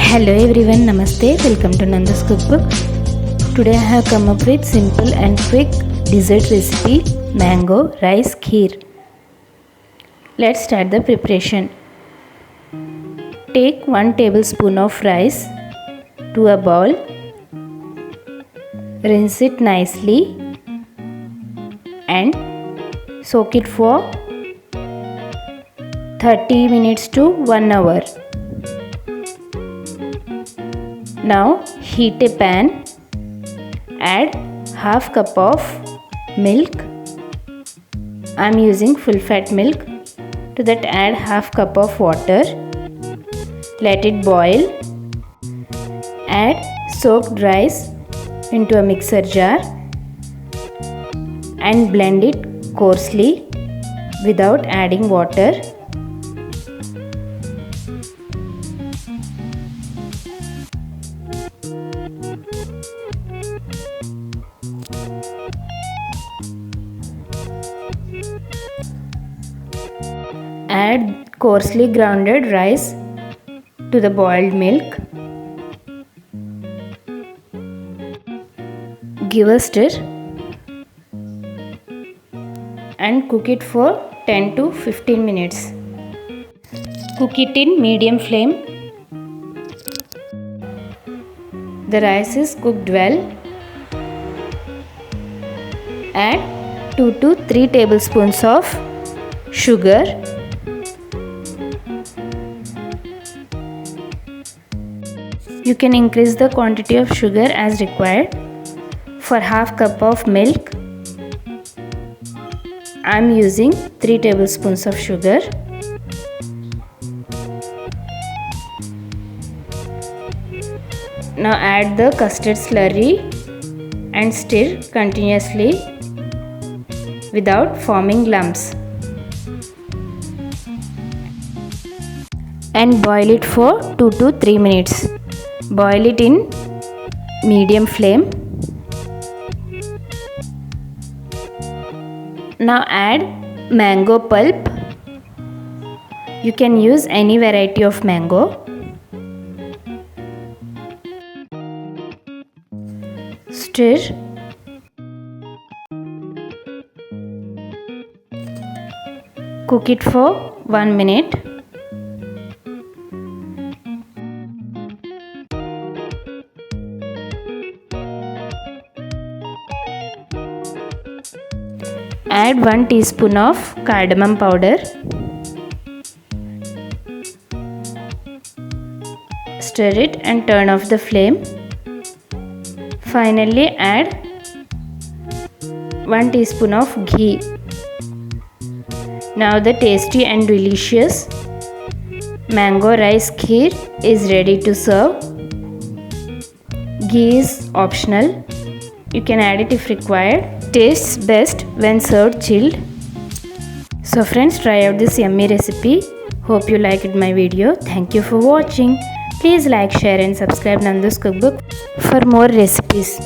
Hello everyone, Namaste, welcome to Nanda's Cookbook. Today I have come up with simple and quick dessert recipe, mango rice kheer. Let's start the preparation. Take 1 tablespoon of rice to a bowl. Rinse it nicely and soak it for 30 minutes to 1 hour. Now heat a pan, add half cup of milk. I am using full fat milk. To that add half cup of water. Let it boil. Add soaked rice into a mixer jar and blend it coarsely without adding water. Add coarsely grounded rice to the boiled milk. Give a stir and cook it for 10 to 15 minutes. Cook it in medium flame. The rice is cooked well. Add 2 to 3 tablespoons of sugar. You can increase the quantity of sugar as required. For half cup of milk, I am using 3 tablespoons of sugar. Now add the custard slurry and stir continuously without forming lumps. And boil it for 2 to 3 minutes. Boil it in medium flame. Now add mango pulp. You can use any variety of mango. Stir. Cook it for 1 minute. Add 1 teaspoon of cardamom powder. Stir it and turn off the flame. Finally add 1 teaspoon of ghee. Now the tasty and delicious mango rice kheer is ready to serve. Ghee is optional. You can add it if required. Tastes best when served chilled. So friends, try out this yummy recipe. Hope you liked my video. Thank you for watching. Please like, share and subscribe Nanda's Cookbook for more recipes.